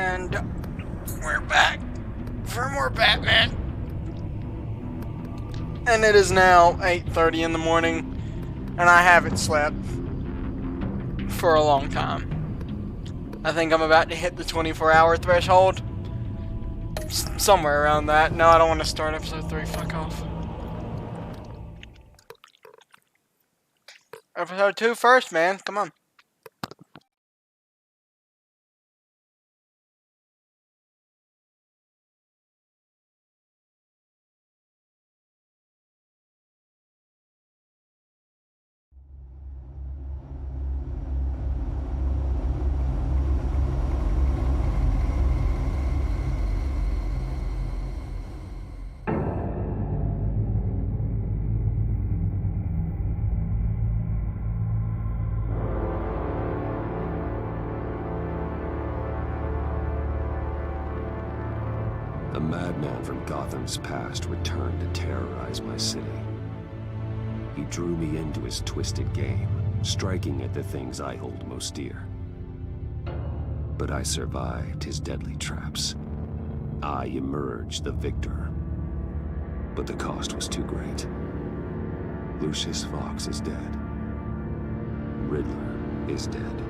And we're back for more Batman. And it is now 8:30 in the morning, and I haven't slept for a long time. I think I'm about to hit the 24-hour threshold. Somewhere around that. No, I don't want to start episode 3. Fuck off. Episode 2 first, man. Come on. A madman from Gotham's past returned to terrorize my city. He drew me into his twisted game, striking at the things I hold most dear. But I survived his deadly traps. I emerged the victor. But the cost was too great. Lucius Fox is dead. Riddler is dead.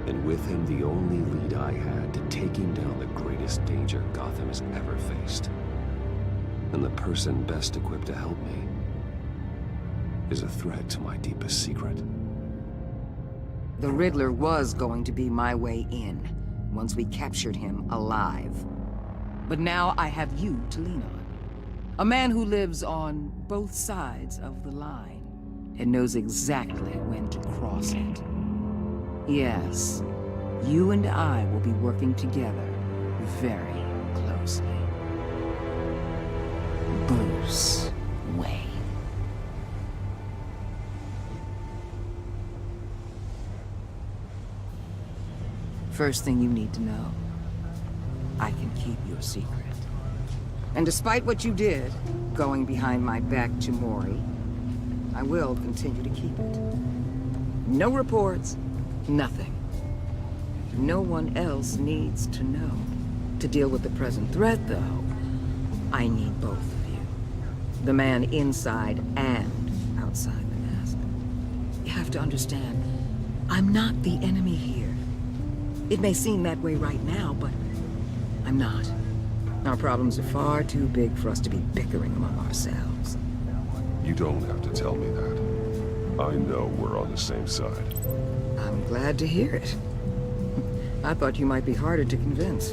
And with him, the only lead I had to taking down the greatest danger Gotham has ever faced. And the person best equipped to help me is a threat to my deepest secret. The Riddler was going to be my way in, once we captured him alive. But now I have you to lean on. A man who lives on both sides of the line, and knows exactly when to cross it. Yes, you and I will be working together very closely. Bruce Wayne. First thing you need to know, I can keep your secret. And despite what you did, going behind my back to Mori, I will continue to keep it. No reports. Nothing. No one else needs to know. To deal with the present threat, though, I need both of you. The man inside and outside the mask. You have to understand, I'm not the enemy here. It may seem that way right now, but I'm not. Our problems are far too big for us to be bickering among ourselves. You don't have to tell me that. I know we're on the same side. I'm glad to hear it. I thought you might be harder to convince.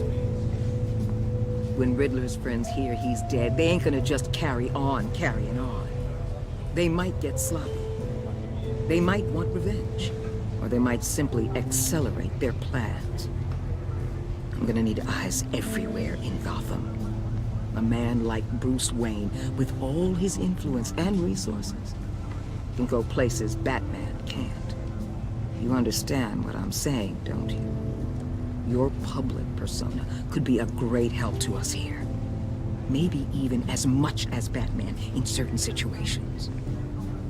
When Riddler's friends hear he's dead, they ain't gonna just carry on carrying on. They might get sloppy. They might want revenge. Or they might simply accelerate their plans. I'm gonna need eyes everywhere in Gotham. A man like Bruce Wayne, with all his influence and resources, can go places Batman can't. You understand what I'm saying, don't you? Your public persona could be a great help to us here. Maybe even as much as Batman in certain situations.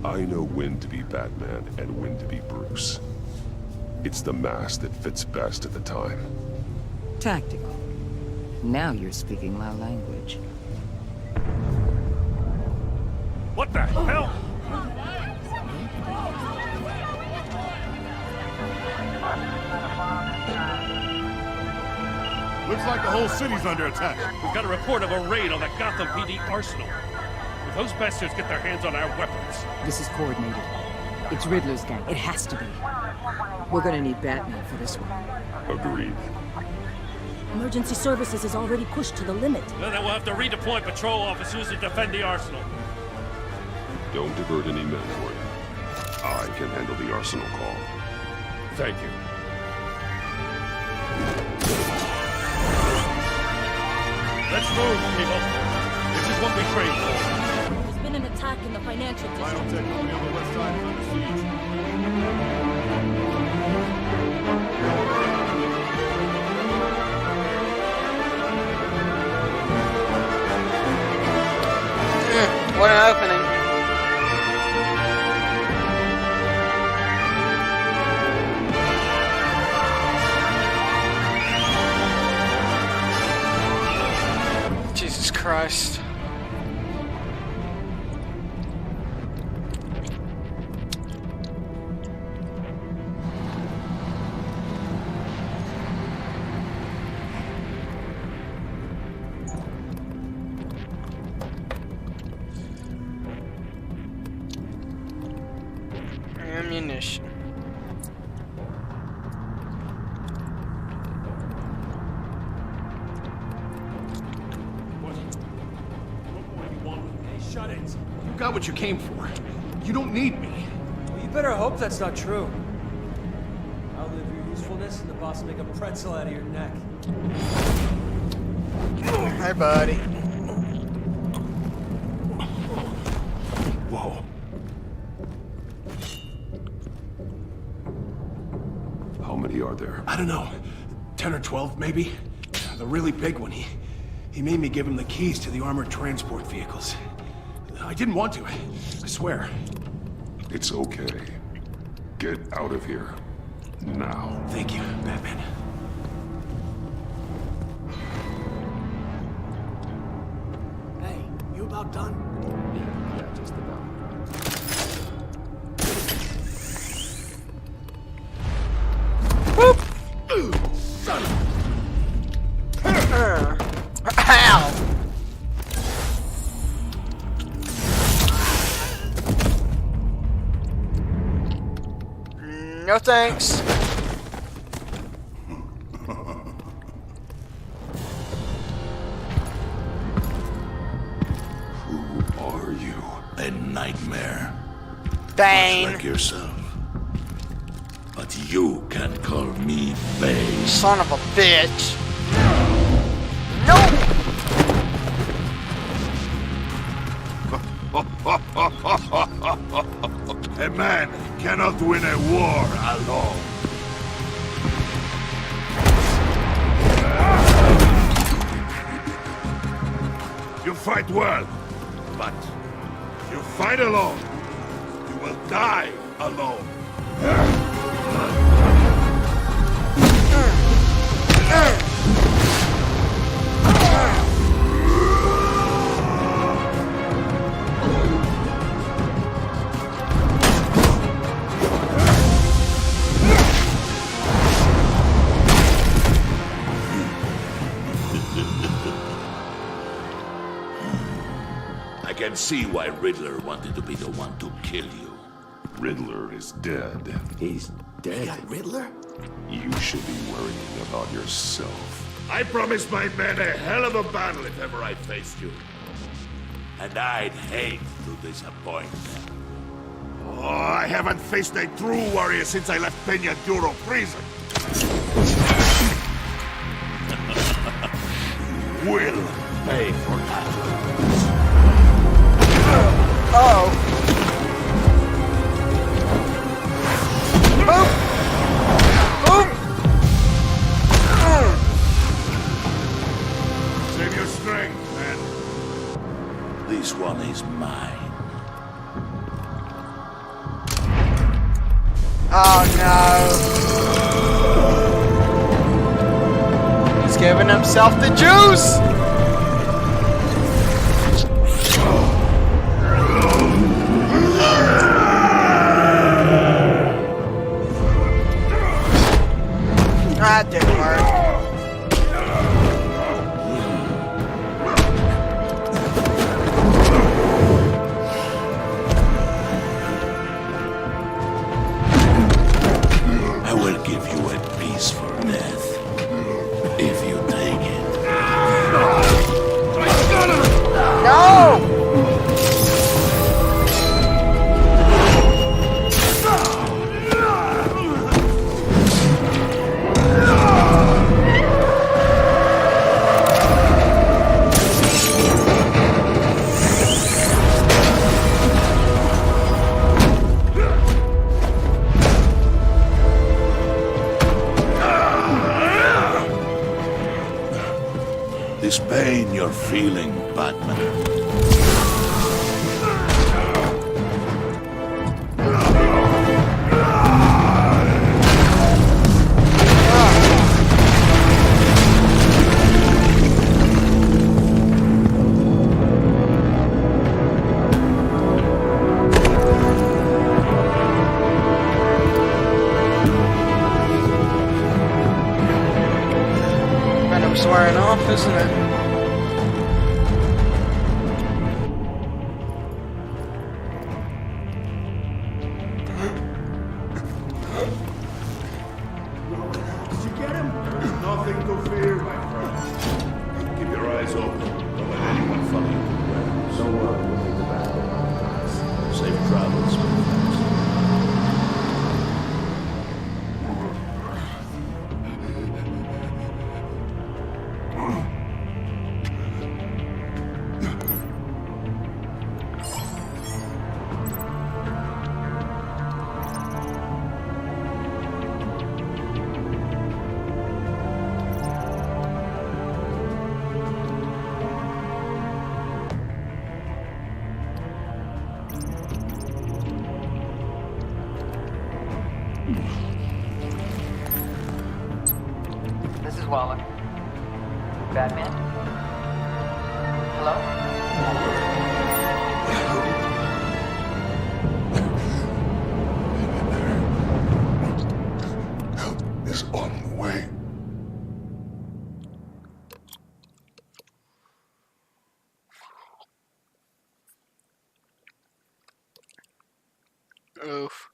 I know when to be Batman and when to be Bruce. It's the mask that fits best at the time. Tactical. Now you're speaking my language. What the hell? Looks like the whole city's under attack. We've got a report of a raid on the Gotham PD arsenal. If those bastards get their hands on our weapons... This is coordinated. It's Riddler's gang. It has to be. We're gonna need Batman for this one. Agreed. Emergency services is already pushed to the limit. Then we'll have to redeploy patrol officers to defend the arsenal. Don't divert any men for you. I can handle the arsenal call. Thank you. Let's move, people. This is what we trained for. There's been an attack in the financial district. Biotech company on the west side is under siege. What an opening. Christ. Ammunition. Hey, shut it. You got what you came for. You don't need me. Well, you better hope that's not true. I'll live your usefulness and the boss will make a pretzel out of your neck. Hey, buddy. Whoa. How many are there? I don't know. 10 or 12, maybe? The really big one, he made me give him the keys to the armored transport vehicles. I didn't want to, I swear. It's okay. Get out of here. Now. Thank you, Batman. Hey, you about done? Yeah, just about. Ow! No thanks. Who are you? A nightmare, Bane. like yourself. But you can call me Bane. Son of a bitch. No! A man cannot win a war alone. You fight well, but you fight alone. You will die alone. I can see why Riddler wanted to be the one to kill you. Riddler is dead. He's dead. Riddler? You should be worrying about yourself. I promised my men a hell of a battle if ever I faced you. And I'd hate to disappoint them. Oh, I haven't faced a true warrior since I left Peña Duro prison. You will pay for that. Oh. Boop. Boop. Save your strength, man. This one is mine. Oh no. He's giving himself the juice. That didn't work. I will give you a peaceful death if you take it. No! This pain you're feeling, Batman. isn't it? Did you get him? Nothing to fear, my friend. Keep your eyes open. Don't let anyone follow you to the warehouse. No one will take the battle. Safe travels, my friends. This is Waller. Batman? Hello? Help is on the way. Oof.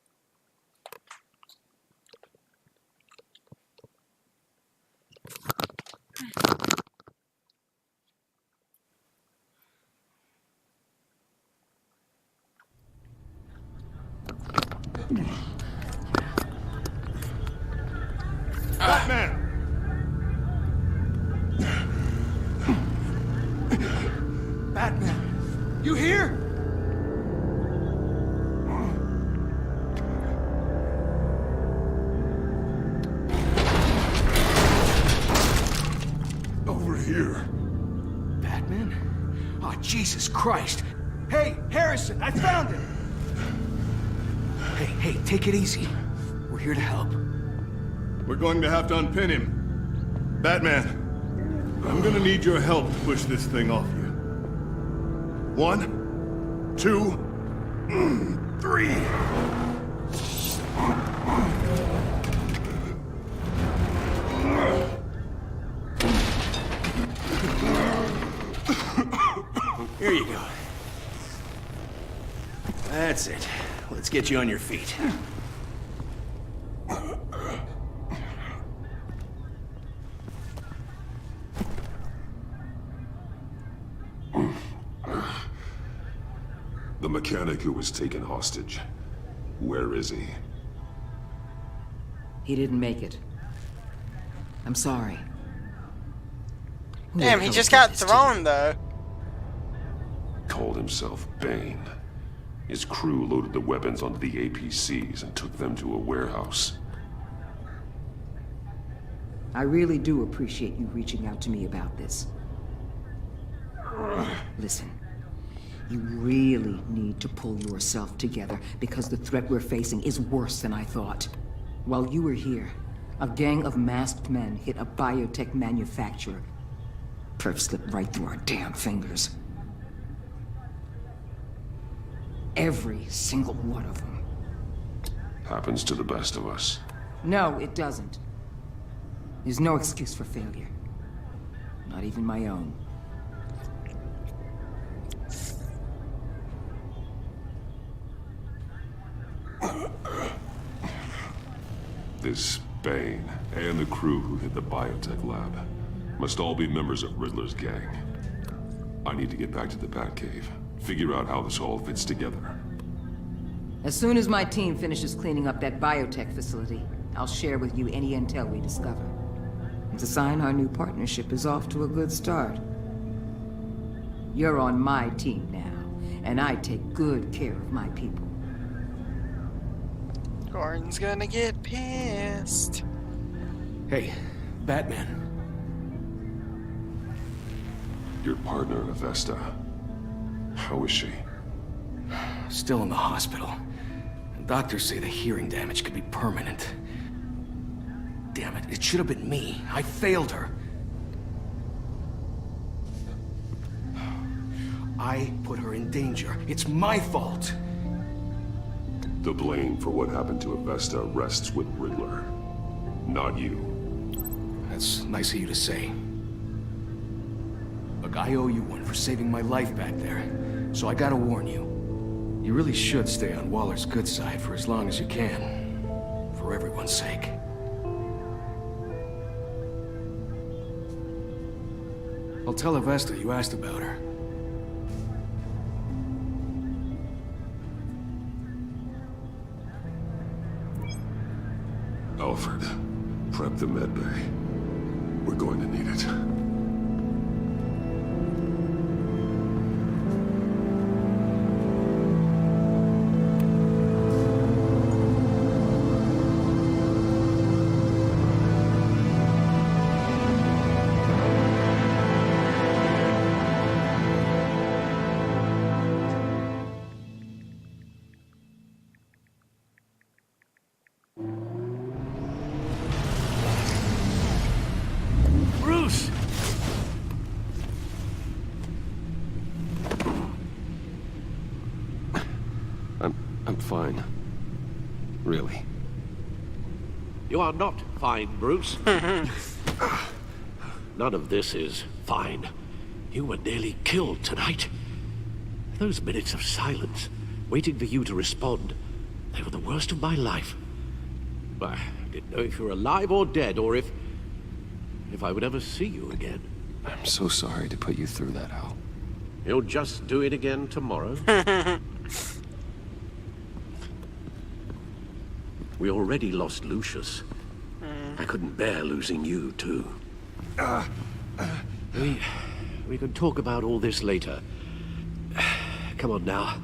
Batman! Batman! You here? Over here. Batman? Oh, Jesus Christ! Hey, Harrison, I found him! Hey, take it easy. We're here to help. We're going to have to unpin him. Batman, I'm gonna need your help to push this thing off you. 1, 2, 3. Here you go. That's it. Let's get you on your feet. The mechanic who was taken hostage. Where is he? He didn't make it. I'm sorry. Who Damn, the he hell just did got this to thrown you? though. Called himself Bane. His crew loaded the weapons onto the APCs and took them to a warehouse. I really do appreciate you reaching out to me about this. Listen, you really need to pull yourself together because the threat we're facing is worse than I thought. While you were here, a gang of masked men hit a biotech manufacturer. Perf slipped right through our damn fingers. Every single one of them. Happens to the best of us. No, it doesn't. There's no excuse for failure. Not even my own. This Bane and the crew who hit the biotech lab must all be members of Riddler's gang. I need to get back to the Batcave, figure out how this all fits together. As soon as my team finishes cleaning up that biotech facility, I'll share with you any intel we discover. It's a sign our new partnership is off to a good start. You're on my team now, and I take good care of my people. Gordon's gonna get pissed. Hey, Batman. Your partner, Avesta. How is she? Still in the hospital. Doctors say the hearing damage could be permanent. Damn it, it should have been me. I failed her. I put her in danger. It's my fault. The blame for what happened to Avesta rests with Riddler, not you. That's nice of you to say. Look, I owe you one for saving my life back there. So I gotta warn you. You really should stay on Waller's good side for as long as you can. For everyone's sake. I'll tell Avesta you asked about her. Alfred, prep the medbay. We're going to need it. Bruce! I'm fine. Really. You are not fine, Bruce. None of this is fine. You were nearly killed tonight. Those minutes of silence, waiting for you to respond, they were the worst of my life. I didn't know if you were alive or dead, or if I would ever see you again. I'm so sorry to put you through that, Al. You'll just do it again tomorrow. We already lost Lucius. I couldn't bear losing you, too. We can talk about all this later. Come on now.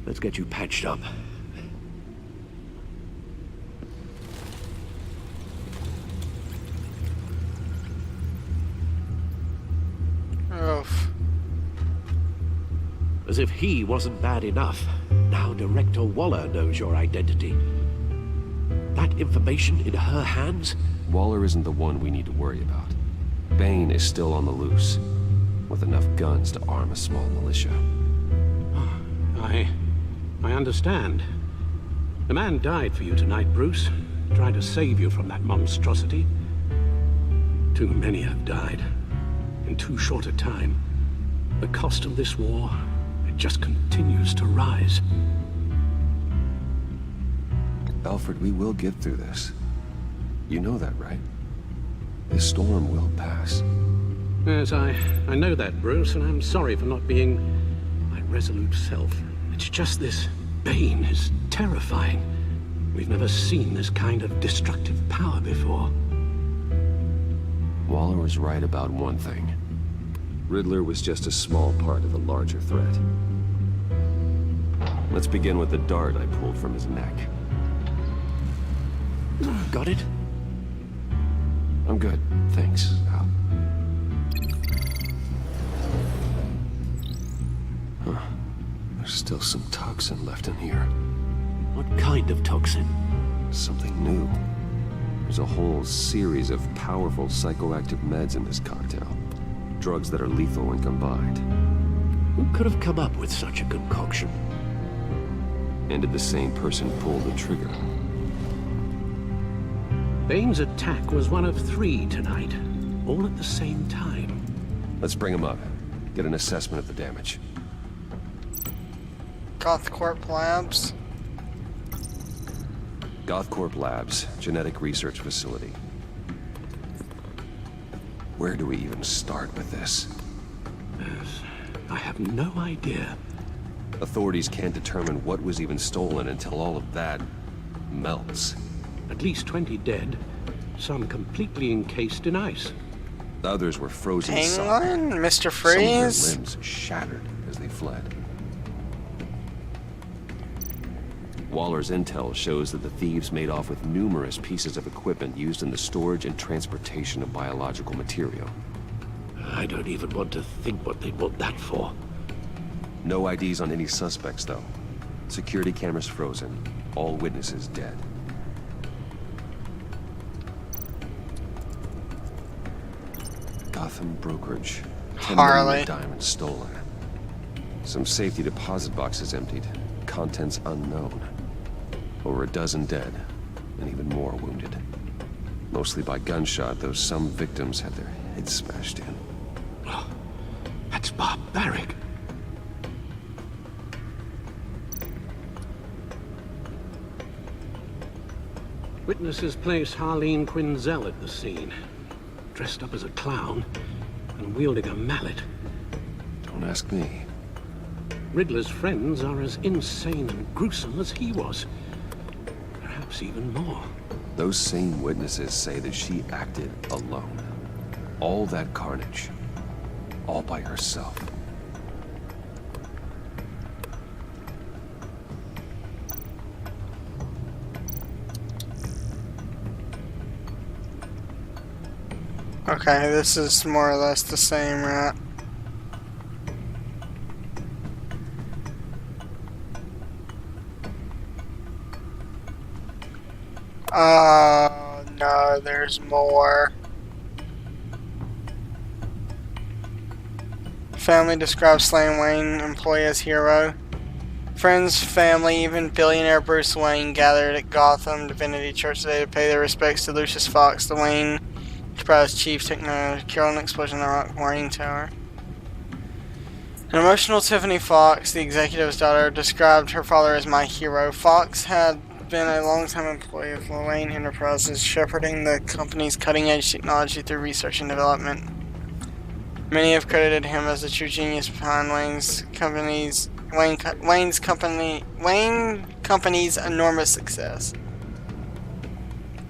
Let's get you patched up. Oof. As if he wasn't bad enough, now Director Waller knows your identity. That information in her hands? Waller isn't the one we need to worry about. Bane is still on the loose, with enough guns to arm a small militia. I understand. The man died for you tonight, Bruce. Tried to save you from that monstrosity. Too many have died. In too short a time. The cost of this war, it just continues to rise. Alfred, we will get through this. You know that, right? This storm will pass. Yes, I know that, Bruce, and I'm sorry for not being my resolute self. It's just this Bane is terrifying. We've never seen this kind of destructive power before. Waller was right about one thing. Riddler was just a small part of the larger threat. Let's begin with the dart I pulled from his neck. Got it? I'm good, thanks, Al. Huh. There's still some toxin left in here. What kind of toxin? Something new. There's a whole series of powerful psychoactive meds in this cocktail. Drugs that are lethal when combined. Who could have come up with such a concoction? And did the same person pull the trigger? Bane's attack was one of 3 tonight, all at the same time. Let's bring him up. Get an assessment of the damage. Gothcorp Labs. Gothcorp Labs, genetic research facility. Where do we even start with this? Yes, I have no idea. Authorities can't determine what was even stolen until all of that melts. At least 20 dead, some completely encased in ice. Others were frozen Penguin? solid. Mr. Some of their Freeze? limbs shattered as they fled. Waller's intel shows that the thieves made off with numerous pieces of equipment used in the storage and transportation of biological material. I don't even want to think what they'd want that for. No IDs on any suspects, though. Security cameras frozen. All witnesses dead. Gotham brokerage. 10 Harley. million diamonds stolen. Some safety deposit boxes emptied. Contents unknown. Over a dozen dead, and even more wounded. Mostly by gunshot, though some victims had their heads smashed in. barrack. Witnesses place Harleen Quinzel at the scene, dressed up as a clown and wielding a mallet. Don't ask me. Riddler's friends are as insane and gruesome as he was. Perhaps even more. Those same witnesses say that she acted alone. All that carnage. All by herself. Okay, this is more or less the same, right? Oh, no, there's more. Family describes slain Wayne employee as hero. Friends, family, even billionaire Bruce Wayne gathered at Gotham Divinity Church today to pay their respects to Lucius Fox, the Wayne Enterprise chief, killed an explosion in the Rock Wayne Tower. An emotional Tiffany Fox, the executive's daughter, described her father as my hero. Fox had been a long-time employee of Wayne Enterprises, shepherding the company's cutting-edge technology through research and development. Many have credited him as the true genius behind Wayne Company's enormous success.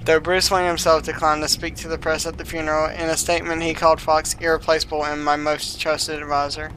Though Bruce Wayne himself declined to speak to the press at the funeral, in a statement he called Fox irreplaceable and my most trusted advisor.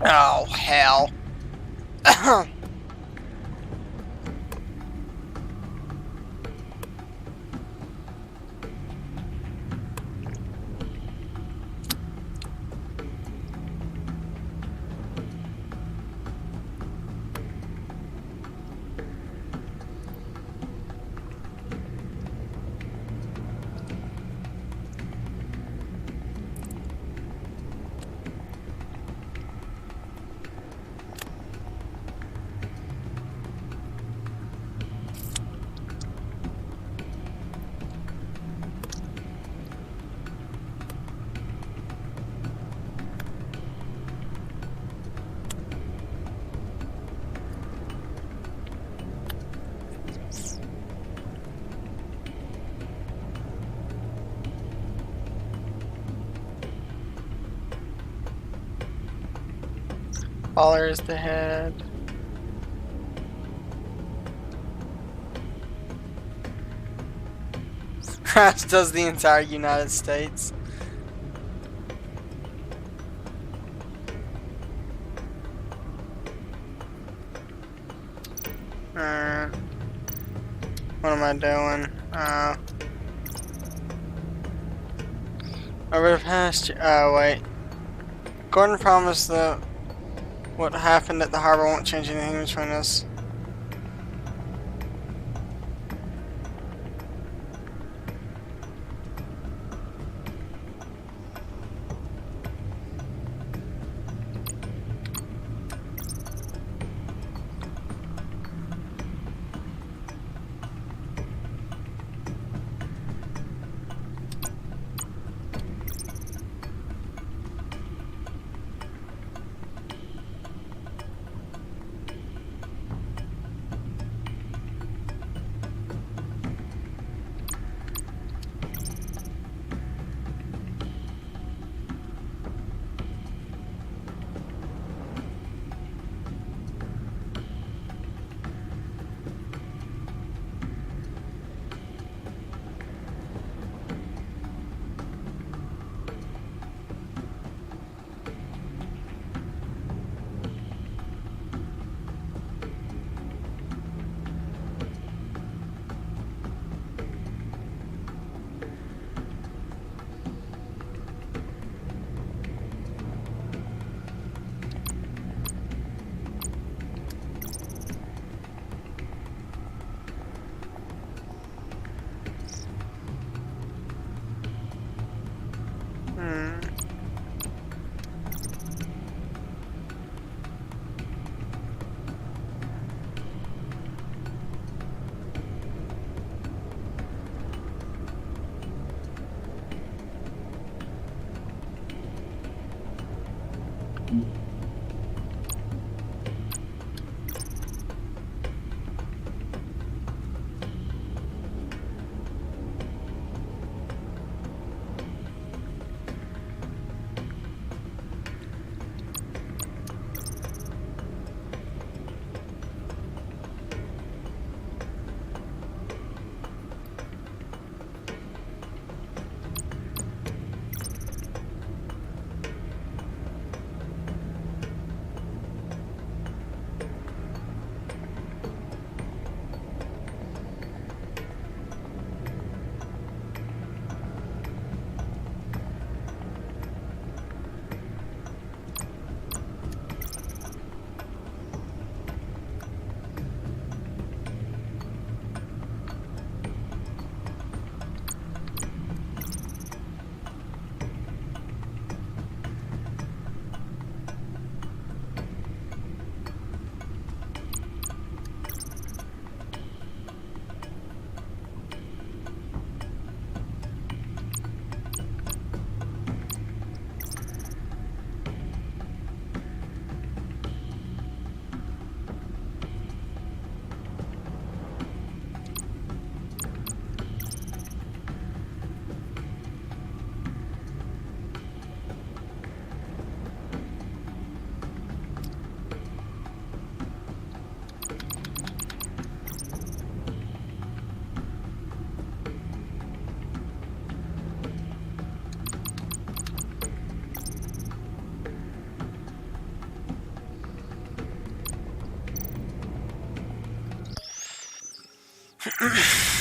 Oh, hell. Baller is the head. As does the entire United States. What am I doing? Over the past year. Oh, wait. Gordon promised that what happened at the harbor won't change anything between us.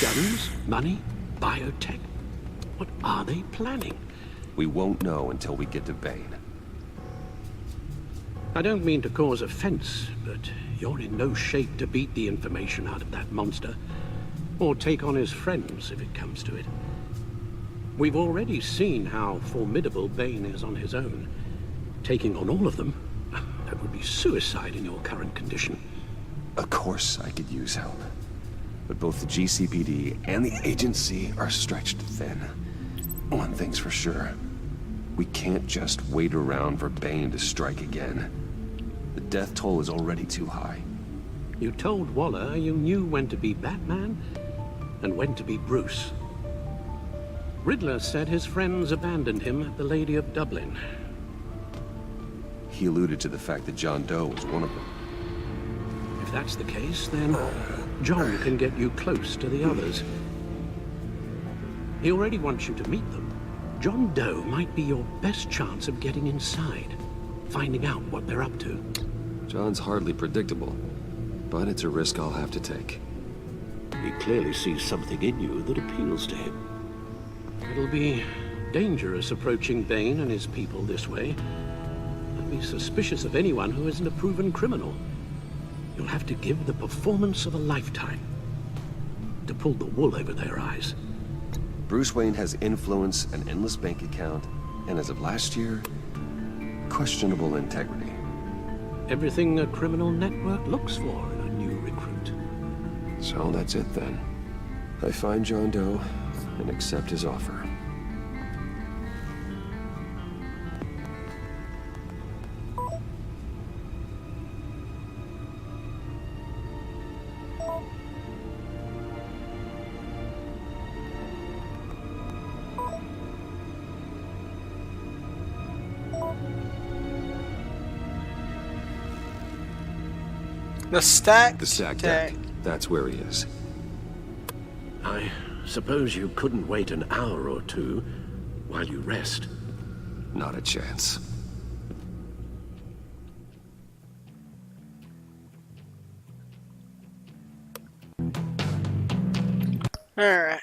Guns? Money? Biotech? What are they planning? We won't know until we get to Bane. I don't mean to cause offense, but you're in no shape to beat the information out of that monster. Or take on his friends, if it comes to it. We've already seen how formidable Bane is on his own. Taking on all of them, that would be suicide in your current condition. Of course I could use help. But both the GCPD and the agency are stretched thin. One thing's for sure. We can't just wait around for Bane to strike again. The death toll is already too high. You told Waller you knew when to be Batman and when to be Bruce. Riddler said his friends abandoned him at the Lady of Dublin. He alluded to the fact that John Doe was one of them. If that's the case, then John can get you close to the others. He already wants you to meet them. John Doe might be your best chance of getting inside, finding out what they're up to. John's hardly predictable, but it's a risk I'll have to take. He clearly sees something in you that appeals to him. It'll be dangerous approaching Bane and his people this way. I'd be suspicious of anyone who isn't a proven criminal. You'll have to give the performance of a lifetime to pull the wool over their eyes. Bruce Wayne has influence, an endless bank account, and as of last year, questionable integrity. Everything a criminal network looks for in a new recruit. So that's it then. I find John Doe and accept his offer. The stack. The stack deck. That's where he is. I suppose you couldn't wait an hour or two while you rest. Not a chance. Alright.